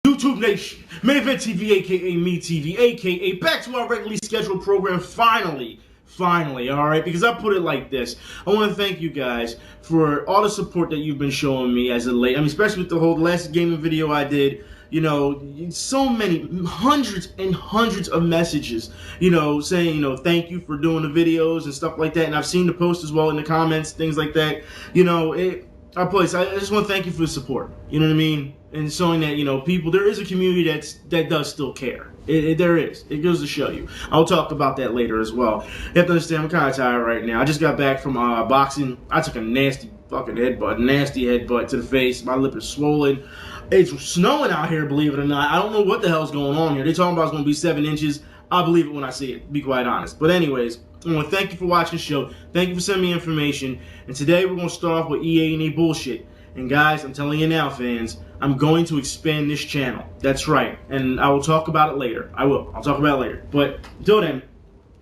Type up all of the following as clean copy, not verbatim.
YouTube Nation, Main Event TV, aka Me TV, aka back to our regularly scheduled program finally, alright? Because I put it like this. I want to thank you guys for all the support that you've been showing me as of late. I mean, especially with the whole last gaming video I did. You know, so many, hundreds and hundreds of messages, you know, saying, you know, thank you for doing the videos and stuff like that. And I've seen the posts as well in the comments, things like that. You know, I just want to thank you for the support. You know what I mean? And showing that, you know, people, there is a community that does still care. There is. It goes to show you. I'll talk about that later as well. You have to understand, I'm kind of tired right now. I just got back from boxing. I took a nasty fucking nasty headbutt to the face. My lip is swollen. It's snowing out here, believe it or not. I don't know what the hell's going on here. They're talking about it's going to be 7 inches. I'll believe it when I see it, to be quite honest. But anyways, I want to thank you for watching the show. Thank you for sending me information. And today we're going to start off with EA and their bullshit. And guys, I'm telling you now, fans, I'm going to expand this channel. That's right. And I will talk about it later. I will. I'll talk about it later. But until then,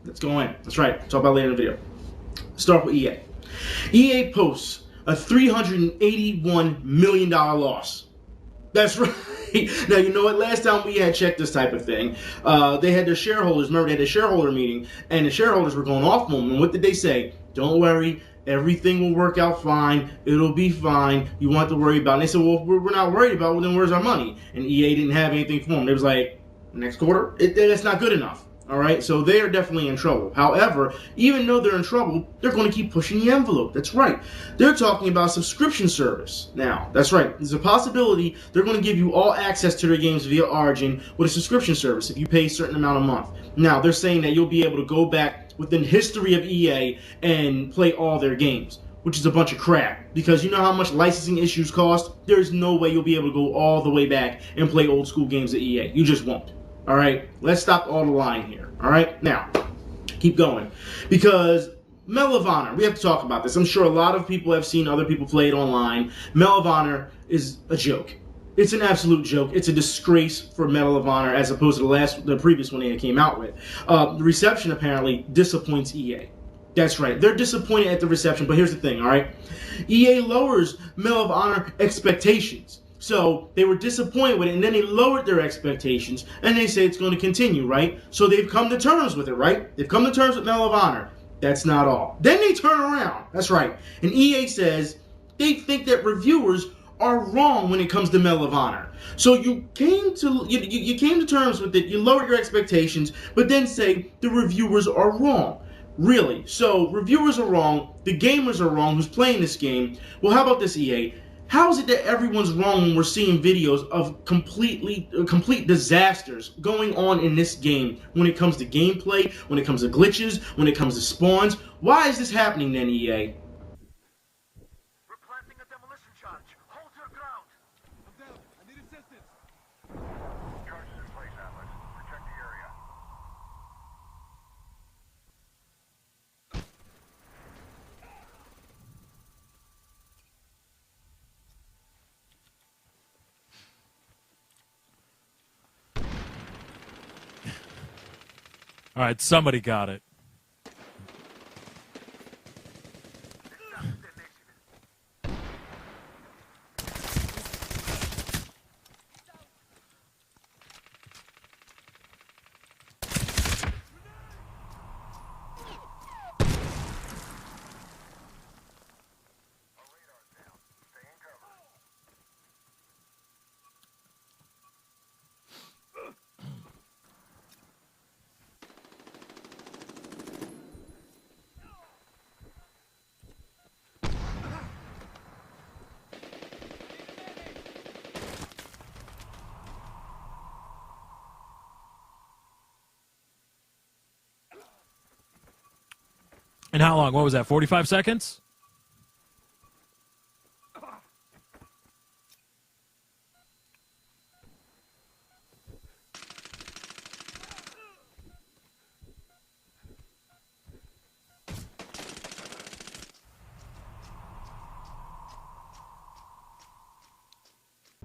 let's go in. That's right. I'll talk about it later in the video. Start with EA. EA posts a $381 million loss. That's right. Now, you know what? Last time we had checked this type of thing, they had their shareholders, remember, they had a shareholder meeting, and the shareholders were going off on them. And what did they say? Don't worry. Everything will work out fine. It'll be fine. You want to worry about it. And they said, well, we're not worried about it. Well, then where's our money? And EA didn't have anything for them. It was like, next quarter? That's not good enough. All right, so they are definitely in trouble. However, even though they're in trouble, they're going to keep pushing the envelope. That's right. They're talking about subscription service now. That's right. There's a possibility they're going to give you all access to their games via Origin with a subscription service if you pay a certain amount a month. Now, they're saying that you'll be able to go back within history of EA and play all their games, which is a bunch of crap. Because you know how much licensing issues cost? There's no way you'll be able to go all the way back and play old school games at EA. You just won't. All right, let's stop all the lying here. All right, now, keep going. Because Medal of Honor, we have to talk about this. I'm sure a lot of people have seen other people play it online. Medal of Honor is a joke. It's an absolute joke. It's a disgrace for Medal of Honor as opposed to the previous one they came out with. The reception apparently disappoints EA. That's right. They're disappointed at the reception, but here's the thing, all right? EA lowers Medal of Honor expectations. So they were disappointed with it, and then they lowered their expectations, and they say it's going to continue, right? So they've come to terms with it, right? They've come to terms with Medal of Honor. That's not all. Then they turn around. That's right. And EA says they think that reviewers are wrong when it comes to Medal of Honor. So you came to terms with it, you lowered your expectations, but then say the reviewers are wrong. Really? So reviewers are wrong, the gamers are wrong who's playing this game. Well, how about this, EA? How is it that everyone's wrong when we're seeing videos of complete disasters going on in this game when it comes to gameplay, when it comes to glitches, when it comes to spawns? Why is this happening then, EA? We're planting a demolition charge. Hold your ground. I'm down. I need assistance. Charges in place, Atlas. Protect the area. All right, somebody got it. And how long? What was that, 45 seconds?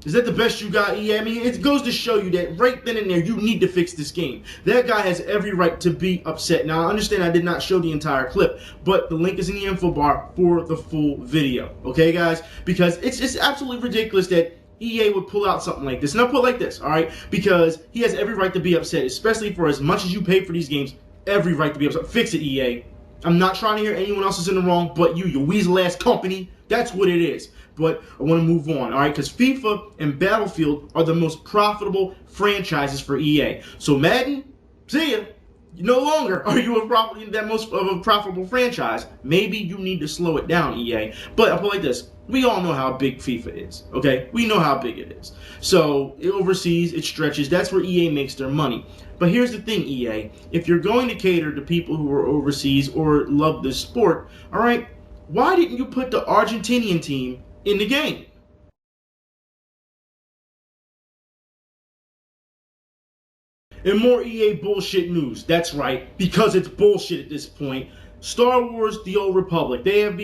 Is that the best you got, EA? I mean, it goes to show you that right then and there, you need to fix this game. That guy has every right to be upset. Now, I understand I did not show the entire clip, but the link is in the info bar for the full video. Okay, guys? Because it's absolutely ridiculous that EA would pull out something like this. And I'll put it like this, all right? Because he has every right to be upset, especially for as much as you pay for these games. Every right to be upset. Fix it, EA. I'm not trying to hear anyone else is in the wrong but you, your weasel-ass company. That's what it is. But I want to move on, all right? Because FIFA and Battlefield are the most profitable franchises for EA. So Madden, see ya. No longer are you that most of a profitable franchise. Maybe you need to slow it down, EA. But I'll put it like this. We all know how big FIFA is, okay? We know how big it is. So overseas, it stretches. That's where EA makes their money. But here's the thing, EA. If you're going to cater to people who are overseas or love this sport, all right, why didn't you put the Argentinian team in the game? And more EA bullshit news. That's right, because it's bullshit at this point. Star Wars: The Old Republic. They have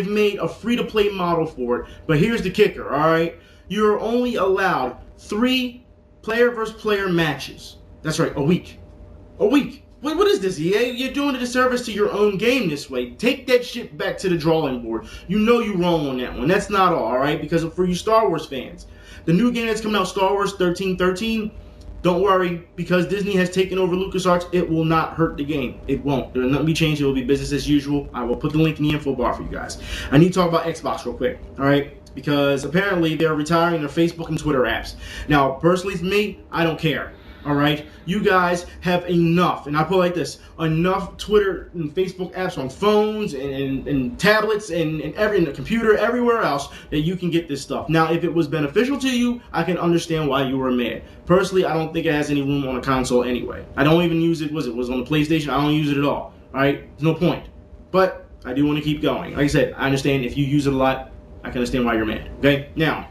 made a free-to-play model for it. But here's the kicker, all right? You're only allowed 3 player-versus-player matches. That's right, a week. A week. Wait, what is this, EA? You're doing a disservice to your own game this way. Take that shit back to the drawing board. You know you're wrong on that one. That's not all right? Because for you Star Wars fans, the new game that's coming out, Star Wars 1313, don't worry, because Disney has taken over LucasArts, it will not hurt the game. It won't. There will not be changed. It will be business as usual. I will put the link in the info bar for you guys. I need to talk about Xbox real quick, all right? Because apparently they're retiring their Facebook and Twitter apps. Now, personally for me, I don't care. All right, you guys have enough, and I put it like this: enough Twitter and Facebook apps on phones and tablets and the computer, everywhere else that you can get this stuff. Now, if it was beneficial to you, I can understand why you were mad. Personally, I don't think it has any room on a console anyway. I don't even use it. Was on the PlayStation? I don't use it at all. All right, there's no point. But I do want to keep going. Like I said, I understand if you use it a lot. I can understand why you're mad. Okay, now.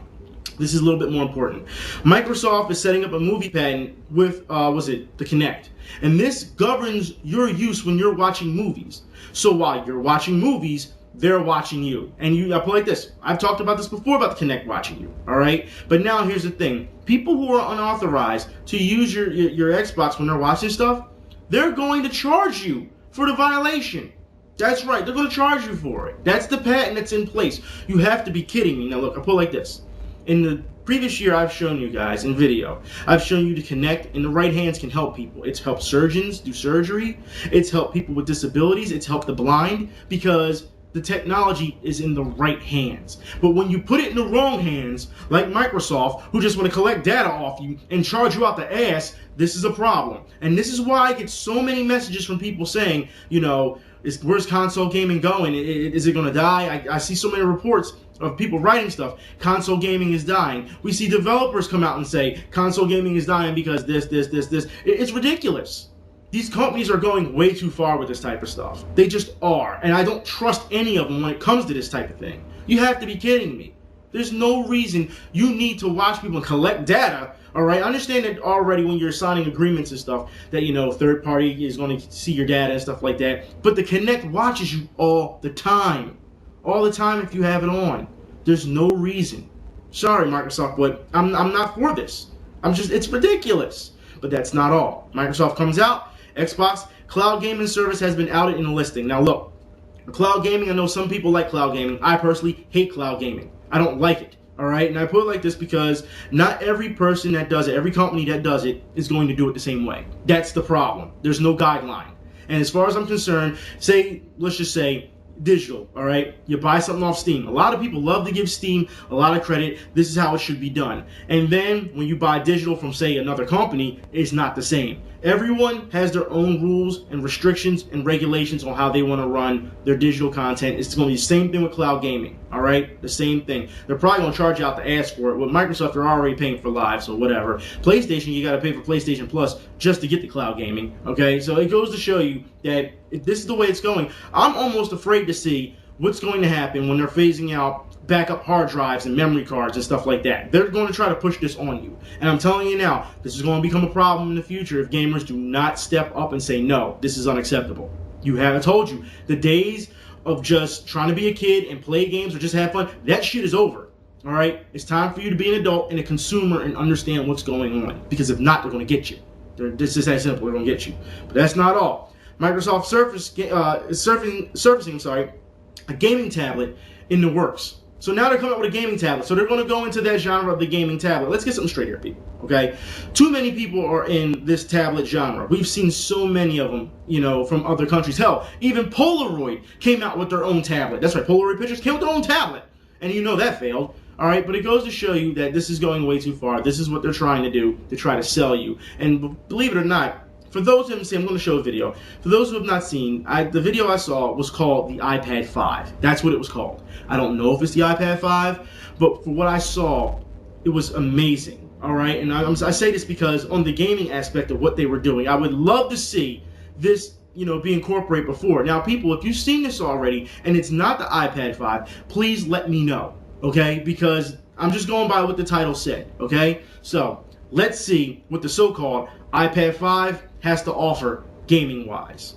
This is a little bit more important. Microsoft is setting up a movie patent with, the Kinect. And this governs your use when you're watching movies. So while you're watching movies, they're watching you. And I put it like this. I've talked about this before about the Kinect watching you, all right? But now here's the thing. People who are unauthorized to use your Xbox when they're watching stuff, they're going to charge you for the violation. That's right. They're going to charge you for it. That's the patent that's in place. You have to be kidding me. Now look, I put it like this. In the previous year, I've shown you guys in video, I've shown you to Kinect, and the right hands can help people. It's helped surgeons do surgery. It's helped people with disabilities. It's helped the blind because the technology is in the right hands. But when you put it in the wrong hands, like Microsoft, who just want to collect data off you and charge you out the ass, this is a problem. And this is why I get so many messages from people saying, you know, where's console gaming going? Is it going to die? I see so many reports of people writing stuff. Console gaming is dying. We see developers come out and say console gaming is dying because this. It's ridiculous. These companies are going way too far with this type of stuff. They just are. And I don't trust any of them when it comes to this type of thing. You have to be kidding me. There's no reason you need to watch people and collect data. All right, I understand that already when you're signing agreements and stuff that, you know, third party is going to see your data and stuff like that. But the Kinect watches you all the time. All the time if you have it on. There's no reason. Sorry, Microsoft, but I'm not for this. It's ridiculous. But that's not all. Microsoft comes out, Xbox cloud gaming service has been outed in the listing. Now look, cloud gaming, I know some people like cloud gaming. I personally hate cloud gaming. I don't like it. All right, and I put it like this because not every person that does it, every company that does it is going to do it the same way. That's the problem. There's no guideline. And as far as I'm concerned, let's just say, digital, all right? You buy something off Steam. A lot of people love to give Steam a lot of credit. This is how it should be done. And then when you buy digital from, say, another company, it's not the same. Everyone has their own rules and restrictions and regulations on how they want to run their digital content. It's going to be the same thing with cloud gaming, all right? The same thing. They're probably going to charge you out the ass for it. With Microsoft, they're already paying for Live, so whatever. PlayStation, you got to pay for PlayStation Plus just to get the cloud gaming, okay? So it goes to show you that if this is the way it's going. I'm almost afraid to see what's going to happen when they're phasing out backup hard drives and memory cards and stuff like that. They're going to try to push this on you. And I'm telling you now, this is going to become a problem in the future if gamers do not step up and say, no, this is unacceptable. I told you, the days of just trying to be a kid and play games or just have fun, that shit is over. All right? It's time for you to be an adult and a consumer and understand what's going on. Because if not, they're going to get you. This is that simple. They're going to get you. But that's not all. Microsoft is surfacing a gaming tablet in the works. So now they're coming up with a gaming tablet. So they're going to go into that genre of the gaming tablet. Let's get something straight here, people. Okay? Too many people are in this tablet genre. We've seen so many of them, you know, from other countries. Hell, even Polaroid came out with their own tablet. That's right, Polaroid Pictures came with their own tablet. And you know that failed. All right, but it goes to show you that this is going way too far. This is what they're trying to do, to try to sell you. And believe it or not, for those who haven't seen, I'm going to show a video. For those who have not seen, the video I saw was called the iPad 5. That's what it was called. I don't know if it's the iPad 5, but for what I saw, it was amazing. All right, and I say this because on the gaming aspect of what they were doing, I would love to see this, you know, be incorporated before. Now, people, if you've seen this already and it's not the iPad 5, please let me know, okay? Because I'm just going by what the title said, okay? So let's see what the so-called iPad 5 has to offer gaming-wise.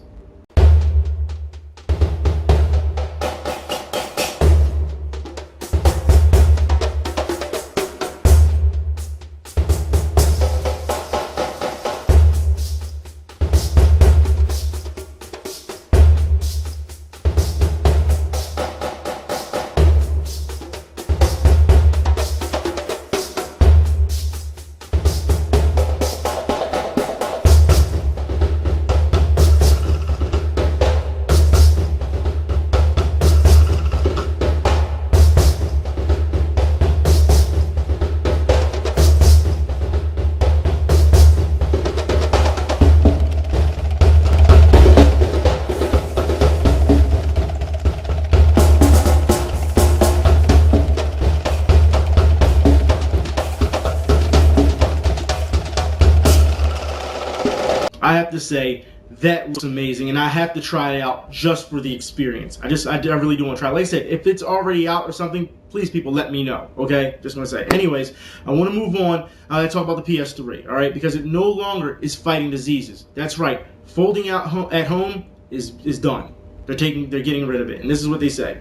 I have to say that looks amazing, and I have to try it out just for the experience. I really do want to try it. Like I said, if it's already out or something, please, people, let me know. Okay, just want to say. Anyways, I want to move on. I talk about the PS3. All right, because it no longer is fighting diseases. That's right. Folding out at home is done. They're getting rid of it, and this is what they say.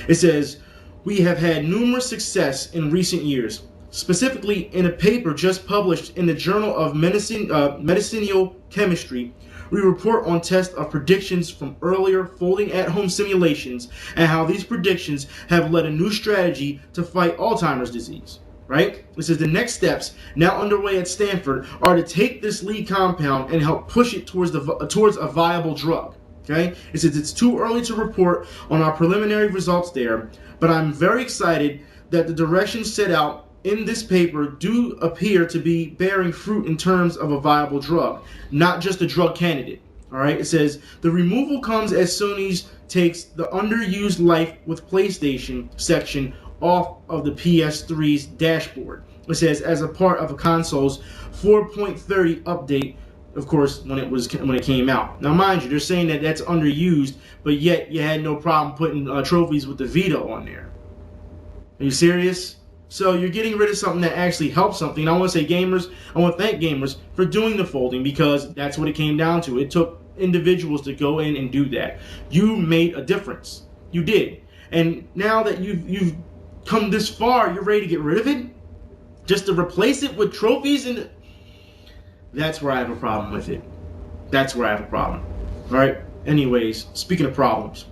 It says, "We have had numerous success in recent years. Specifically, in a paper just published in the Journal of Medicinal Chemistry, we report on tests of predictions from earlier folding at-home simulations and how these predictions have led a new strategy to fight Alzheimer's disease." Right? It says the next steps now underway at Stanford are to take this lead compound and help push it towards a viable drug. Okay? It says it's too early to report on our preliminary results there, but I'm very excited that the directions set out in this paper do appear to be bearing fruit in terms of a viable drug, not just a drug candidate. All right, it says the removal comes as Sony's takes the underused life with PlayStation section off of the PS3's dashboard. It says as a part of a console's 4.30 update, of course, when it came out. Now, mind you, they're saying that that's underused, but yet you had no problem putting trophies with the Vita on there. Are you serious? So you're getting rid of something that actually helps something. I want to say gamers, I want to thank gamers for doing the folding, because that's what it came down to. It took individuals to go in and do that. You made a difference. You did. And now that you've come this far, you're ready to get rid of it? Just to replace it with trophies? And that's where I have a problem with it. That's where I have a problem. Alright? Anyways, speaking of problems,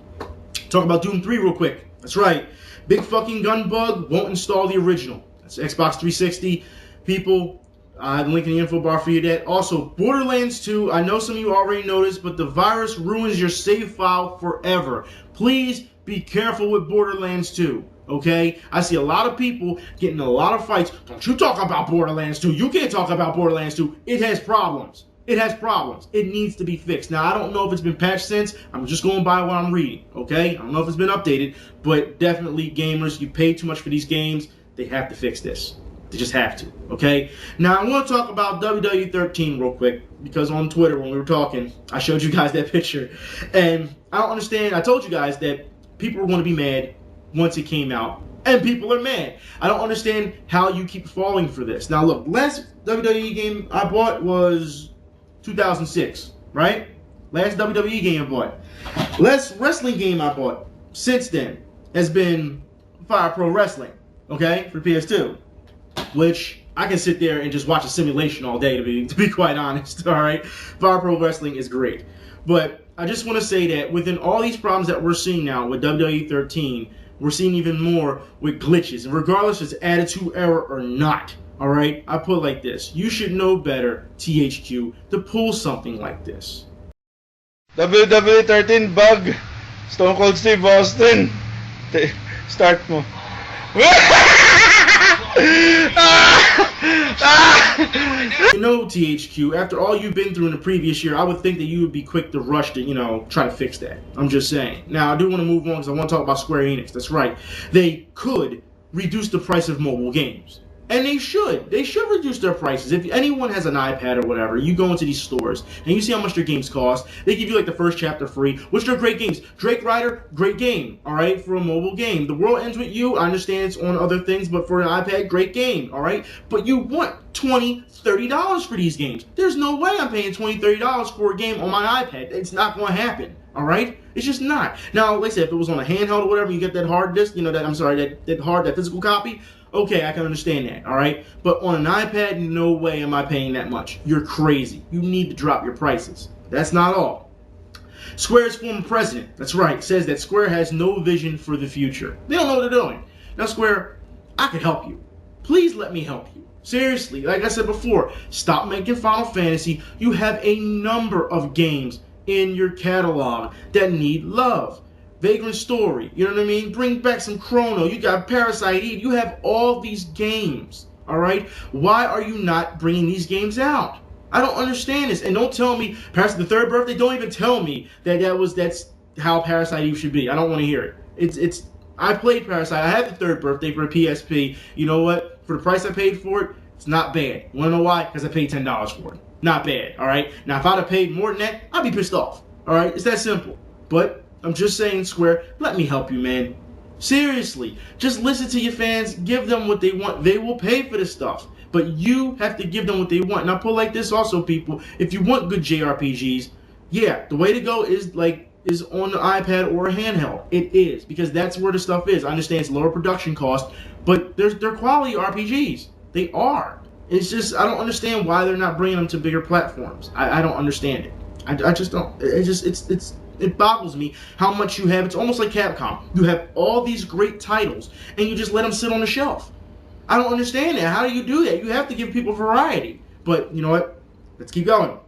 talk about Doom 3 real quick. That's right. Big fucking gun bug, won't install the original. That's Xbox 360. People, I have a link in the info bar for you that. Also, Borderlands 2, I know some of you already noticed, but the virus ruins your save file forever. Please be careful with Borderlands 2, okay? I see a lot of people getting in a lot of fights. Don't you talk about Borderlands 2. You can't talk about Borderlands 2. It has problems. It has problems. It needs to be fixed. Now, I don't know if it's been patched since. I'm just going by what I'm reading, okay? I don't know if it's been updated, but definitely, gamers, you pay too much for these games. They have to fix this. They just have to, okay? Now, I want to talk about WWE 13 real quick, because on Twitter, when we were talking, I showed you guys that picture. And I don't understand. I told you guys that people were going to be mad once it came out, and people are mad. I don't understand how you keep falling for this. Now, look, last WWE game I bought was 2006, right? Last WWE game I bought. Last wrestling game I bought since then has been Fire Pro Wrestling, okay, for PS2, which I can sit there and just watch a simulation all day, to be quite honest, all right? Fire Pro Wrestling is great. But I just want to say that within all these problems that we're seeing now with WWE 13, we're seeing even more with glitches. And regardless if it's attitude error or not, all right, I put it like this. You should know better, THQ, to pull something like this. WWE13 bug. Stone Cold Steve Austin. Start mo. You know, THQ, after all you've been through in the previous year, I would think that you would be quick to rush to, you know, try to fix that. I'm just saying. Now, I do want to move on because I want to talk about Square Enix. That's right. They could reduce the price of mobile games. And they should. They should reduce their prices. If anyone has an iPad or whatever, you go into these stores and you see how much their games cost. They give you like the first chapter free, which are great games. Drake Rider, great game, all right, for a mobile game. The World Ends With You, I understand it's on other things, but for an iPad, great game, all right? But you want $20, $30 for these games. There's no way I'm paying $20, $30 for a game on my iPad. It's not going to happen. All right, it's just not. Now, like I said, if it was on a handheld or whatever, you get that hard disk, you know, that physical copy. Okay, I can understand that. All right, but on an iPad, no way am I paying that much. You're crazy. You need to drop your prices. That's not all. Square's former president, that's right, says that Square has no vision for the future. They don't know what they're doing. Now, Square, I could help you. Please let me help you. Seriously, like I said before, stop making Final Fantasy. You have a number of games in your catalog that need love. Vagrant Story, you know what I mean? Bring back some Chrono. You got Parasite Eve. You have all these games, all right? Why are you not bringing these games out? I don't understand this. And don't tell me, Parasite the Third Birthday, don't even tell me that's how Parasite Eve should be. I don't want to hear it. I played Parasite. I had the Third Birthday for a PSP. You know what? For the price I paid for it, it's not bad. You want to know why? Because I paid $10 for it. Not bad, all right? Now, if I'd have paid more than that, I'd be pissed off, all right? It's that simple. But I'm just saying, Square, let me help you, man. Seriously, just listen to your fans. Give them what they want. They will pay for this stuff. But you have to give them what they want. And I put it like this also, people. If you want good JRPGs, yeah, the way to go is on the iPad or a handheld. It is, because that's where the stuff is. I understand it's lower production cost, but they're quality RPGs. They are. It's just, I don't understand why they're not bringing them to bigger platforms. I don't understand it. I just don't. It boggles me how much you have. It's almost like Capcom. You have all these great titles, and you just let them sit on the shelf. I don't understand that. How do you do that? You have to give people variety. But you know what? Let's keep going.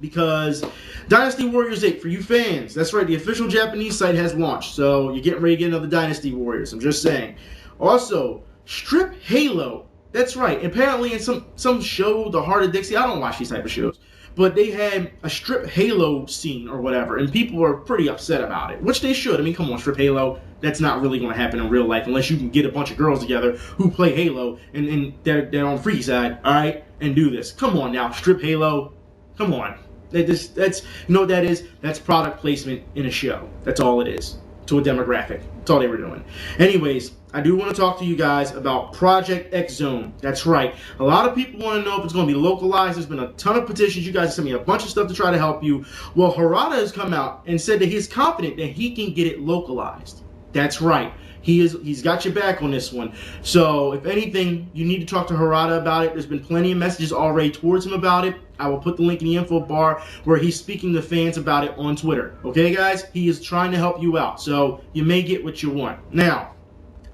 Because Dynasty Warriors 8, for you fans, that's right, the official Japanese site has launched. So you're getting ready to get another Dynasty Warriors. I'm just saying. Also, Strip Halo. That's right. Apparently in some show, the Harada, Dixie, I don't watch these type of shows, but they had a Strip Halo scene or whatever, and people were pretty upset about it, which they should. I mean, come on, Strip Halo, that's not really going to happen in real life unless you can get a bunch of girls together who play Halo and they're on free side, all right, and do this. Come on now, Strip Halo, come on. That's you know what that is? That's product placement in a show. That's all it is. To a demographic. That's all they were doing. Anyways, I do want to talk to you guys about Project X Zone. That's right. A lot of people want to know if it's going to be localized. There's been a ton of petitions. You guys sent me a bunch of stuff to try to help you. Well, Harada has come out and said that he's confident that he can get it localized. That's right. He's got your back on this one. So, if anything, you need to talk to Harada about it. There's been plenty of messages already towards him about it. I will put the link in the info bar where he's speaking to fans about it on Twitter. Okay, guys? He is trying to help you out. So, you may get what you want. Now,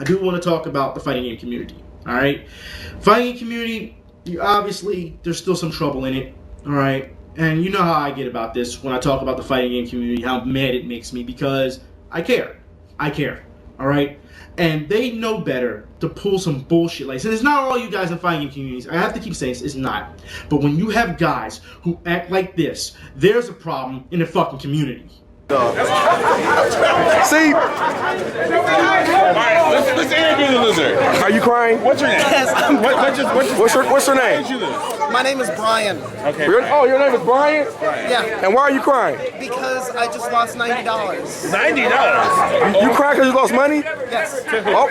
I do want to talk about the fighting game community. All right? Fighting game community, obviously, there's still some trouble in it. All right? And you know how I get about this when I talk about the fighting game community, how mad it makes me, because I care. I care. All right? And they know better to pull some bullshit like this. And it's not all you guys in fighting game communities. I have to keep saying this. It's not. But when you have guys who act like this, there's a problem in the fucking community. See? Alright, let's interview the loser. Are you crying? What's your name? Yes, what's your name? My name is Brian. Okay. Your name is Brian? Yeah. And why are you crying? Because I just lost $90. $90? You crying because you lost money? Yes.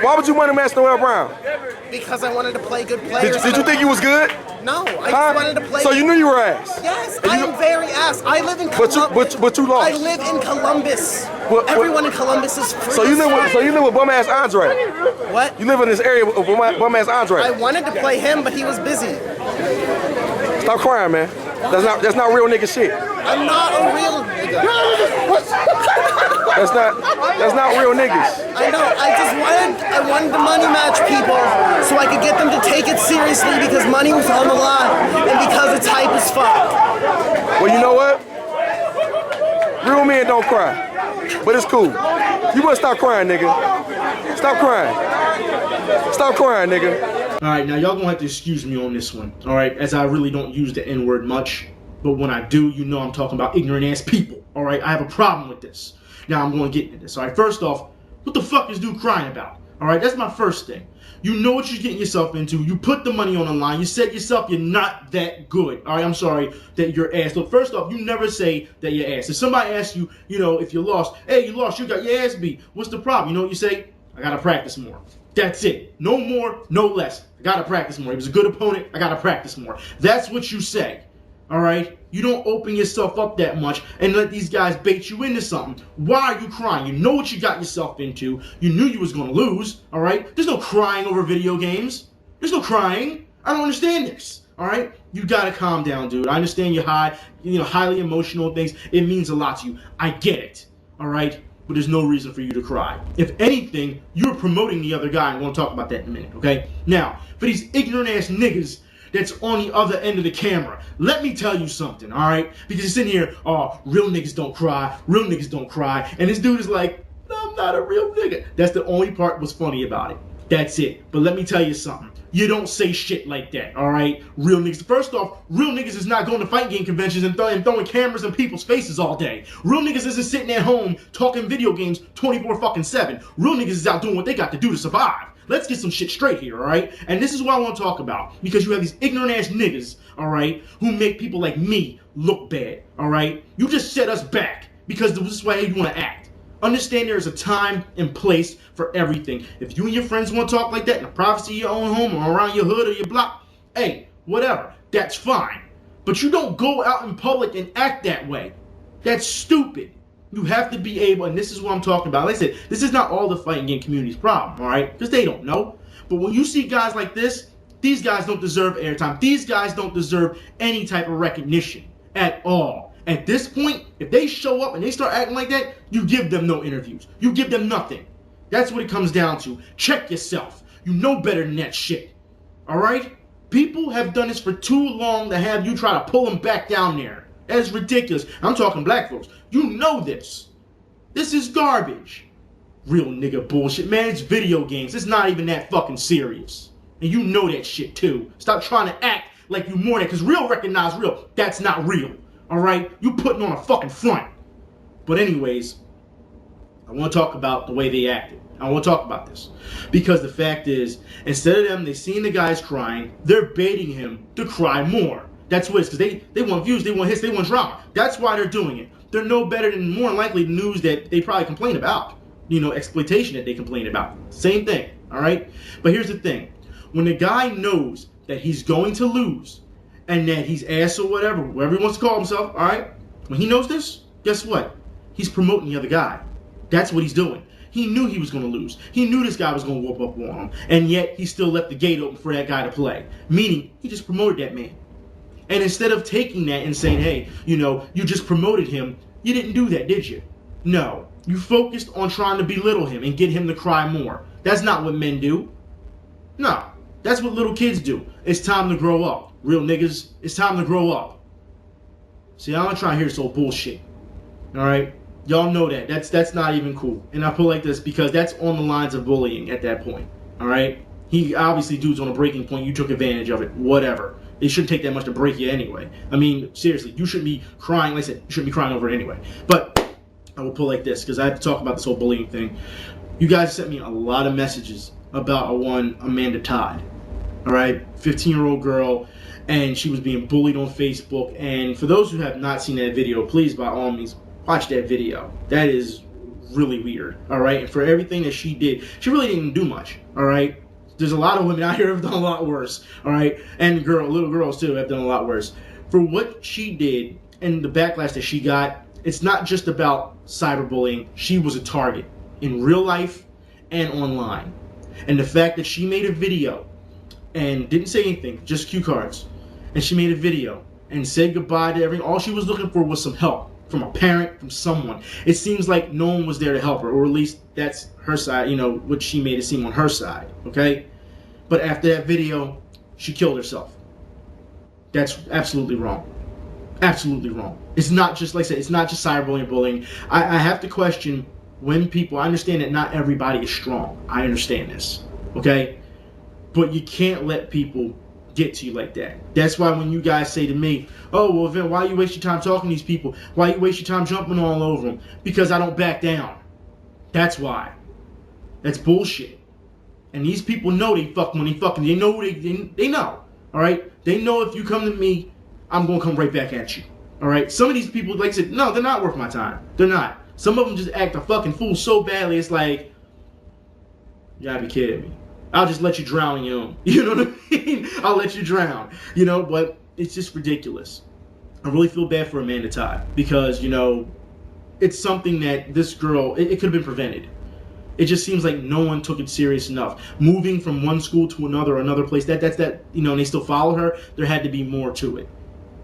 Why would you want to match Noel Brown? Because I wanted to play good players. Did you think you was good? No, I just wanted to play. So you knew you were ass? Yes, I am very ass. I live in Columbus. But you lost. I live in Columbus. Everyone in Columbus is free. So you live with bum ass Andre? What? You live in this area with bum ass Andre? I wanted to play him, but he was busy. Stop crying, man. That's not real nigga shit. I'm not a real nigga. That's not real niggas. I know. I wanted to money match people so I could get them to take it seriously because money was on the line and because it's hype as fuck. Well, you know what? Real men don't cry, but it's cool. You must stop crying, nigga. Stop crying. Stop crying, nigga. All right, now y'all gonna have to excuse me on this one, all right, as I really don't use the N-word much, but when I do, you know I'm talking about ignorant-ass people, all right? I have a problem with this. Now I'm gonna get into this, all right? First off, what the fuck is dude crying about, all right? That's my first thing. You know what you're getting yourself into. You put the money on the line. You said yourself you're not that good, all right? I'm sorry that you're ass. Look, first off, you never say that you're ass. If somebody asks you, you know, if you lost, hey, you lost, you got your ass beat. What's the problem? You know what you say? I gotta practice more. That's it. No more, no less. I gotta practice more. He was a good opponent. I gotta practice more. That's what you say. All right? You don't open yourself up that much and let these guys bait you into something. Why are you crying? You know what you got yourself into. You knew you was gonna lose. All right? There's no crying over video games. There's no crying. I don't understand this. All right? You gotta calm down, dude. I understand you're highly emotional things. It means a lot to you. I get it. All right? But there's no reason for you to cry. If anything, you're promoting the other guy, and we'll talk about that in a minute, okay? Now, for these ignorant-ass niggas that's on the other end of the camera, let me tell you something, all right? Because you're sitting here, oh, real niggas don't cry, real niggas don't cry, and this dude is like, no, I'm not a real nigga. That's the only part was funny about it. That's it. But let me tell you something. You don't say shit like that, all right? Real niggas. First off, real niggas is not going to fight game conventions and throwing cameras in people's faces all day. Real niggas isn't sitting at home talking video games 24/7. Real niggas is out doing what they got to do to survive. Let's get some shit straight here, all right? And this is what I want to talk about. Because you have these ignorant-ass niggas, all right, who make people like me look bad, all right? You just set us back because this is why you want to act. Understand there is a time and place for everything. If you and your friends want to talk like that in the privacy of your own home or around your hood or your block, hey, whatever, that's fine. But you don't go out in public and act that way. That's stupid. You have to be able, and this is what I'm talking about. Like I said, this is not all the fighting game community's problem, all right? Because they don't know. But when you see guys like this, these guys don't deserve airtime. These guys don't deserve any type of recognition at all. At this point, if they show up and they start acting like that, you give them no interviews. You give them nothing. That's what it comes down to. Check yourself. You know better than that shit. Alright? People have done this for too long to have you try to pull them back down there. That's ridiculous. I'm talking black folks. You know this. This is garbage. Real nigga bullshit. Man, it's video games. It's not even that fucking serious. And you know that shit too. Stop trying to act like you more than, because real recognize real. That's not real. Alright? You putting on a fucking front. But anyways, I want to talk about the way they acted. I want to talk about this. Because the fact is, instead of them, they seen the guys crying, they're baiting him to cry more. That's what it's, because they want views, they want hits, they want drama. That's why they're doing it. They're no better than, more than likely, the news that they probably complain about. You know, exploitation that they complain about. Same thing, alright? But here's the thing. When the guy knows that he's going to lose, and that he's ass or whatever he wants to call himself, alright? When he knows this, guess what? He's promoting the other guy. That's what he's doing. He knew he was going to lose. He knew this guy was going to whoop up on him. And yet, he still left the gate open for that guy to play. Meaning, he just promoted that man. And instead of taking that and saying, hey, you know, you just promoted him, you didn't do that, did you? No. You focused on trying to belittle him and get him to cry more. That's not what men do. No. That's what little kids do. It's time to grow up. Real niggas, it's time to grow up. See, I'm not trying to hear this old bullshit. Alright? Y'all know that. That's not even cool. And I put it like this because that's on the lines of bullying at that point. Alright? He obviously, dude's on a breaking point. You took advantage of it. Whatever. It shouldn't take that much to break you anyway. I mean, seriously, you shouldn't be crying. Like I said, you shouldn't be crying over it anyway. But I will put it like this because I have to talk about this whole bullying thing. You guys sent me a lot of messages about one Amanda Todd. Alright? 15-year-old girl. And she was being bullied on Facebook. And for those who have not seen that video, please, by all means, watch that video. That is really weird, alright? And for everything that she did, she really didn't do much, alright? There's a lot of women out here who have done a lot worse, alright? And little girls too have done a lot worse. For what she did and the backlash that she got, it's not just about cyberbullying. She was a target in real life and online. And the fact that she made a video and didn't say anything, just cue cards, and she made a video and said goodbye to everyone. All she was looking for was some help from a parent, from someone. It seems like no one was there to help her, or at least that's her side, you know, what she made it seem on her side, okay? But after that video, she killed herself. That's absolutely wrong. Absolutely wrong. It's not just, like I said, it's not just cyberbullying and bullying. I have to question when people, I understand that not everybody is strong. I understand this, okay? But you can't let people get to you like that. That's why when you guys say to me, oh, well, Vin, why you waste your time talking to these people? Why you waste your time jumping all over them? Because I don't back down. That's why. That's bullshit. And these people know they fuck when they fucking, they know, they know, all right? They know if you come to me, I'm going to come right back at you, all right? Some of these people, like I said, no, they're not worth my time. They're not. Some of them just act a fucking fool so badly, it's like, you gotta be kidding me. I'll just let you drown in your own. You know what I mean? I'll let you drown. You know, but it's just ridiculous. I really feel bad for Amanda Todd because, you know, it's something that this girl, it could have been prevented. It just seems like no one took it serious enough. Moving from one school to another place, that's you know, and they still follow her, there had to be more to it.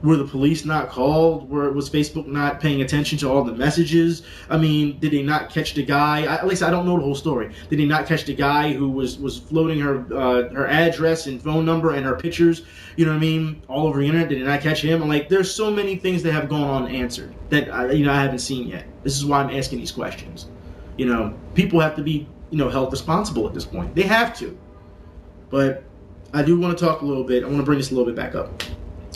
Were the police not called? Was Facebook not paying attention to all the messages? I mean, did they not catch the guy? At least I don't know the whole story. Did they not catch the guy who was floating her address and phone number and her pictures, you know what I mean, all over the internet? Did they not catch him? I'm like, there's so many things that have gone on unanswered that I haven't seen yet. This is why I'm asking these questions. You know, people have to be, you know, held responsible at this point. They have to. But I do want to talk a little bit. I want to bring this a little bit back up.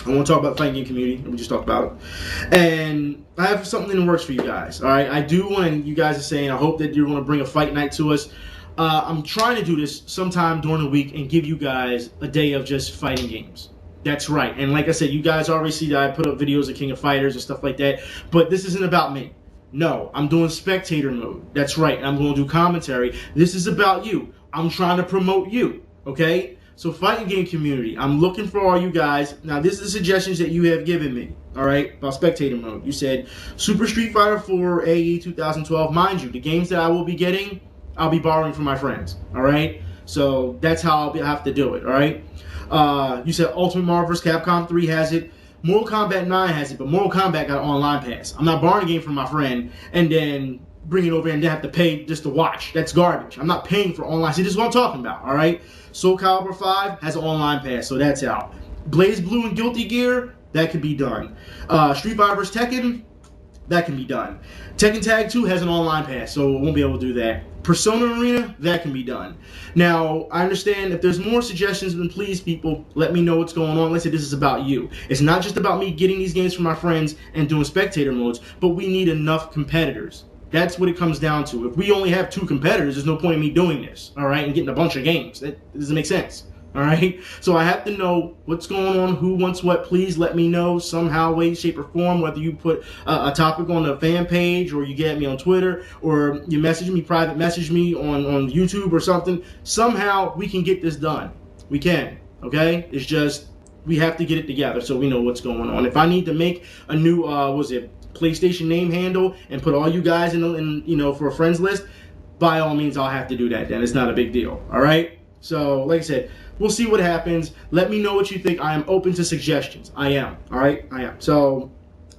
I want to talk about the fighting game community. We just talked about it. And I have something in the works for you guys. All right. I do want, and you guys are saying, I hope that you're going to bring a fight night to us. I'm trying to do this sometime during the week and give you guys a day of just fighting games. That's right. And like I said, you guys already see that I put up videos of King of Fighters and stuff like that. But this isn't about me. No, I'm doing spectator mode. That's right. And I'm going to do commentary. This is about you. I'm trying to promote you. Okay? So fighting game community, I'm looking for all you guys. Now, this is the suggestions that you have given me, all right, about spectator mode. You said Super Street Fighter 4 AE 2012. Mind you, the games that I will be getting, I'll be borrowing from my friends, all right? So that's how I'll have to do it, all right? You said Ultimate Marvel vs. Capcom 3 has it. Mortal Kombat 9 has it, but Mortal Kombat got an online pass. I'm not borrowing a game from my friend and then bring it over and then have to pay just to watch. That's garbage. I'm not paying for online. See, this is what I'm talking about, all right? Soul Calibur 5 has an online pass, so that's out. Blaze Blue and Guilty Gear, that can be done. Street Fighter vs. Tekken, that can be done. Tekken Tag 2 has an online pass, so it won't be able to do that. Persona Arena, that can be done. Now, I understand if there's more suggestions, then please, people, let me know what's going on. Let's say this is about you. It's not just about me getting these games from my friends and doing spectator modes, but we need enough competitors. That's what it comes down to. If we only have 2 competitors, there's no point in me doing this, all right, and getting a bunch of games. That doesn't make sense, all right? So I have to know what's going on, who wants what. Please let me know somehow, way, shape, or form, whether you put a topic on the fan page or you get me on Twitter or you message me, private message me on YouTube or something. Somehow we can get this done. We can, okay? It's just we have to get it together so we know what's going on. If I need to make a new, PlayStation name handle and put all you guys in you know, for a friends list, by all means I'll have to do that then. It's not a big deal, all right? So like I said, we'll see what happens. Let me know what you think. I am open to suggestions. I am, all right? I am. So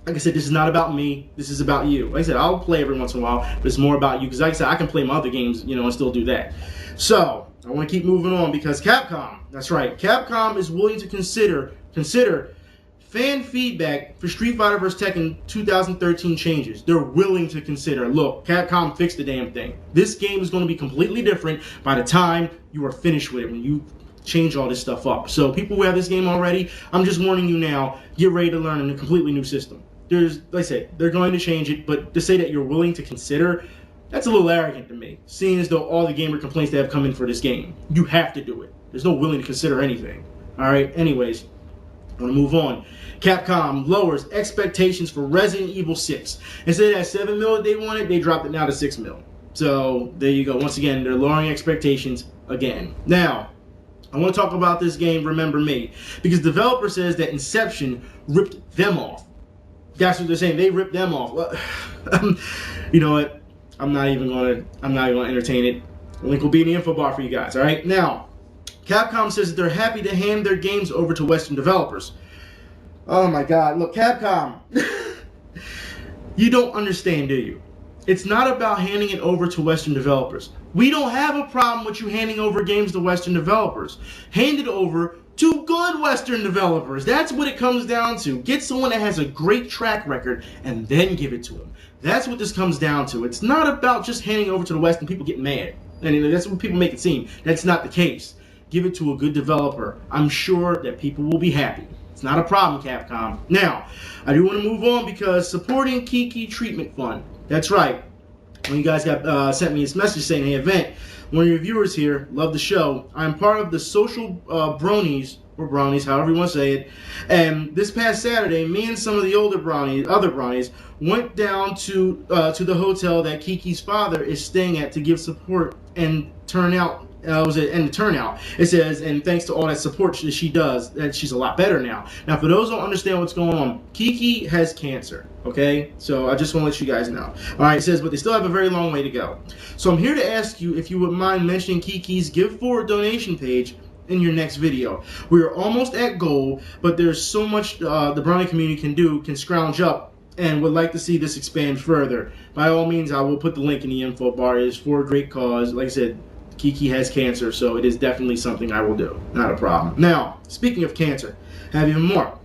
like I said, this is not about me. This is about you. Like I said, I'll play every once in a while, but it's more about you because like I said, I can play my other games, you know, and still do that. So I want to keep moving on because Capcom, that's right, Capcom is willing to consider fan feedback for Street Fighter vs. Tekken 2013 changes. They're willing to consider. Look, Capcom fixed the damn thing. This game is going to be completely different by the time you are finished with it, when you change all this stuff up. So people who have this game already, I'm just warning you now, get ready to learn a completely new system. Like I said, they're going to change it, but to say that you're willing to consider, that's a little arrogant to me, seeing as though all the gamer complaints that have come in for this game. You have to do it. There's no willing to consider anything. All right, anyways, I want to move on. Capcom lowers expectations for Resident Evil 6. Instead of that 7 mil that they wanted, they dropped it now to 6 mil. So there you go. Once again, they're lowering expectations again. Now, I want to talk about this game, Remember Me, because the developer says that Inception ripped them off. That's what they're saying. They ripped them off. You know what? I'm not even gonna entertain it. The link will be in the info bar for you guys. All right. Now, Capcom says that they're happy to hand their games over to Western developers. Oh my God! Look, Capcom, you don't understand, do you? It's not about handing it over to Western developers. We don't have a problem with you handing over games to Western developers. Hand it over to good Western developers. That's what it comes down to. Get someone that has a great track record and then give it to them. That's what this comes down to. It's not about just handing over to the West and people get mad. And that's what people make it seem. That's not the case. Give it to a good developer. I'm sure that people will be happy. It's not a problem, Capcom. Now, I do want to move on because supporting Kiki Treatment Fund. That's right. When you guys got sent me this message saying, hey, Event, one of your viewers here, love the show. I'm part of the social bronies, or brownies, however you want to say it. And this past Saturday, me and some of the other brownies, went down to the hotel that Kiki's father is staying at to give support and turnout. The turnout. It says, and thanks to all that support that she does, that she's a lot better now. Now, for those who don't understand what's going on, Kiki has cancer, okay? So I just want to let you guys know. All right, it says, but they still have a very long way to go. So I'm here to ask you if you would mind mentioning Kiki's Give Forward donation page in your next video. We are almost at goal, but there's so much the brownie community can scrounge up, and would like to see this expand further. By all means, I will put the link in the info bar. It is for a great cause. Like I said, Kiki has cancer, so it is definitely something I will do. Not a problem. Now, speaking of cancer, I have even more.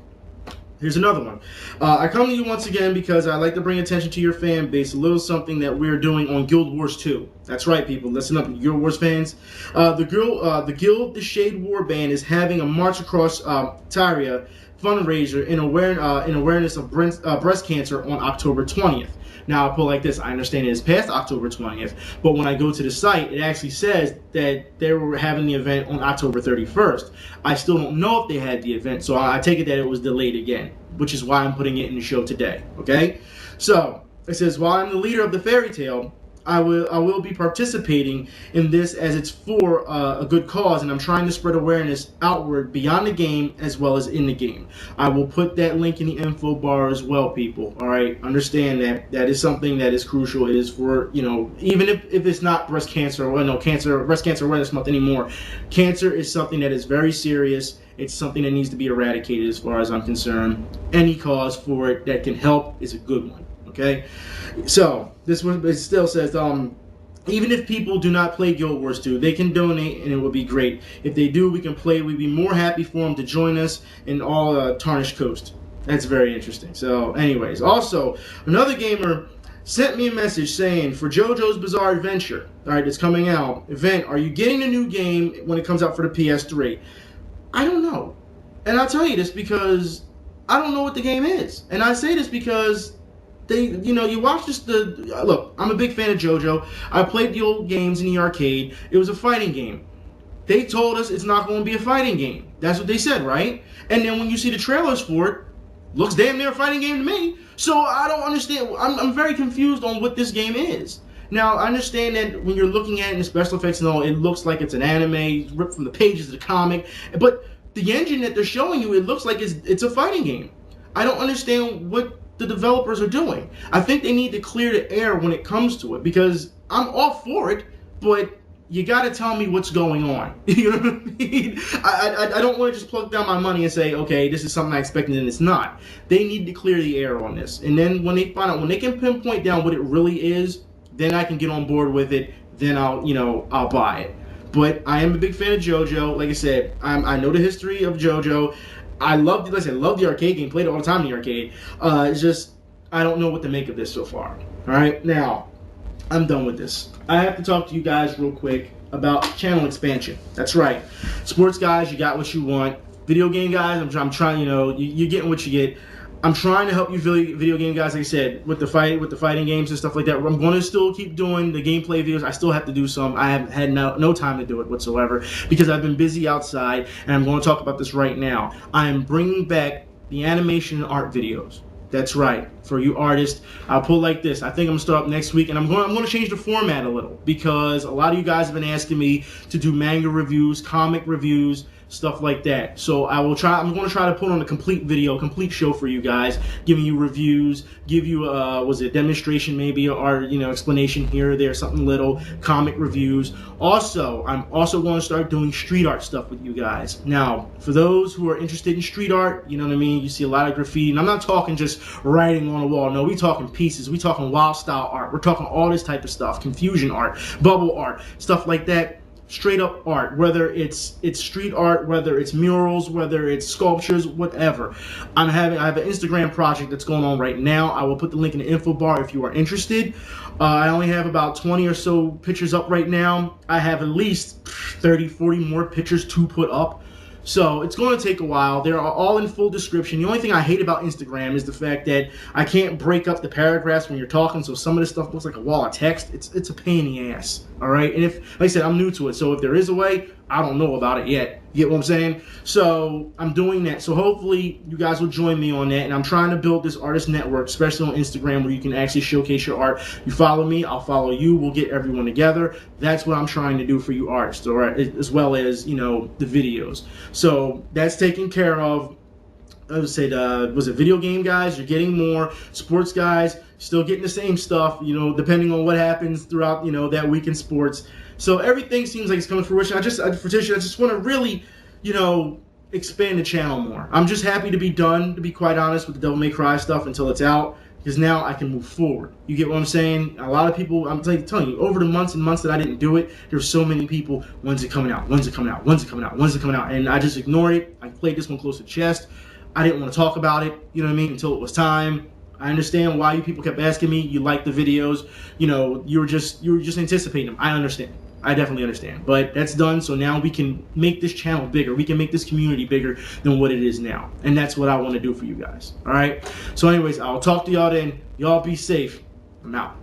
Here's another one. I come to you once again because I like to bring attention to your fan base, a little something that we're doing on Guild Wars 2. That's right, people. Listen up, Guild Wars fans. The Guild The Shade War Band is having a March Across Tyria fundraiser in awareness of breast cancer on October 20th. Now, I'll put it like this. I understand it is past October 20th, but when I go to the site, it actually says that they were having the event on October 31st. I still don't know if they had the event, so I take it that it was delayed again, which is why I'm putting it in the show today, okay? So, it says, while I'm the leader of the fairy tale, I will be participating in this as it's for a good cause, and I'm trying to spread awareness outward beyond the game as well as in the game. I will put that link in the info bar as well, people. All right, understand that is something that is crucial. It is for, you know, even if it's not breast cancer, or no, breast cancer awareness month anymore. Cancer is something that is very serious. It's something that needs to be eradicated as far as I'm concerned. Any cause for it that can help is a good one. Okay, so this one, it still says, even if people do not play Guild Wars 2, they can donate and it would be great. If they do, we can play. We'd be more happy for them to join us in all Tarnished Coast. That's very interesting. So anyways, also, another gamer sent me a message saying, for JoJo's Bizarre Adventure, all right, it's coming out, Event, are you getting a new game when it comes out for the PS3? I don't know. And I'll tell you this because I don't know what the game is. And I say this because you watch this, look, I'm a big fan of JoJo. I played the old games in the arcade. It was a fighting game. They told us it's not going to be a fighting game. That's what they said, right? And then when you see the trailers for it, looks damn near a fighting game to me. So I don't understand. I'm very confused on what this game is. Now, I understand that when you're looking at it in the special effects and all, it looks like it's an anime ripped from the pages of the comic. But the engine that they're showing you, it looks like it's a fighting game. I don't understand what the developers are doing. I think they need to clear the air when it comes to it, because I'm all for it, but you got to tell me what's going on. You know what I mean? I don't want to just plug down my money and say, okay, this is something I expected and it's not. They need to clear the air on this. And then when they find out, when they can pinpoint down what it really is, then I can get on board with it. Then I'll buy it. But I am a big fan of JoJo. Like I said, I know the history of JoJo. I love the arcade game. Played it all the time in the arcade. It's just, I don't know what to make of this so far. All right, now, I'm done with this. I have to talk to you guys real quick about channel expansion. That's right. Sports guys, you got what you want. Video game guys, I'm trying, you're getting what you get. I'm trying to help you video game guys, like I said, with the fighting games and stuff like that. I'm going to still keep doing the gameplay videos. I still have to do some. I have had no time to do it whatsoever because I've been busy outside, and I'm going to talk about this right now. I am bringing back the animation and art videos. That's right. For you artists, I'll put it like this. I think I'm going to start up next week, and I'm going to change the format a little because a lot of you guys have been asking me to do manga reviews, comic reviews, stuff like that. So I'm going to try to put on a complete video, complete show for you guys, giving you reviews, give you was it demonstration maybe, or explanation here or there, something little, comic reviews. Also, I'm also going to start doing street art stuff with you guys. Now, for those who are interested in street art, you know what I mean, you see a lot of graffiti, and I'm not talking just writing on a wall. No, we talking pieces, we talking wild style art, we're talking all this type of stuff, confusion art, bubble art, stuff like that. Straight up art, whether it's street art, whether it's murals, whether it's sculptures, whatever. I have an Instagram project that's going on right now. I will put the link in the info bar if you are interested. I only have about 20 or so pictures up right now. I have at least 30, 40 more pictures to put up. So it's going to take a while. They're all in full description. The only thing I hate about Instagram is the fact that I can't break up the paragraphs when you're talking, so some of this stuff looks like a wall of text. It's a pain in the ass, all right? And like I said, I'm new to it, so if there is a way, I don't know about it yet. You get what I'm saying? So I'm doing that. So hopefully you guys will join me on that. And I'm trying to build this artist network, especially on Instagram, where you can actually showcase your art. You follow me, I'll follow you. We'll get everyone together. That's what I'm trying to do for you artists, all right? As well as, the videos. So that's taken care of. I would say, was it video game guys? You're getting more. Sports guys, still getting the same stuff, depending on what happens throughout, that week in sports. So everything seems like it's coming to fruition. I just want to really, expand the channel more. I'm just happy to be done, to be quite honest, with the Devil May Cry stuff until it's out, because now I can move forward. You get what I'm saying? A lot of people, I'm telling you, over the months and months that I didn't do it, there's so many people, when's it coming out? When's it coming out? When's it coming out? When's it coming out? And I just ignored it. I played this one close to the chest. I didn't want to talk about it, until it was time. I understand why you people kept asking me. You like the videos, you were just anticipating them. I understand. I definitely understand. But that's done, so now we can make this channel bigger. We can make this community bigger than what it is now. And that's what I want to do for you guys. All right? So anyways, I'll talk to y'all then. Y'all be safe. I'm out.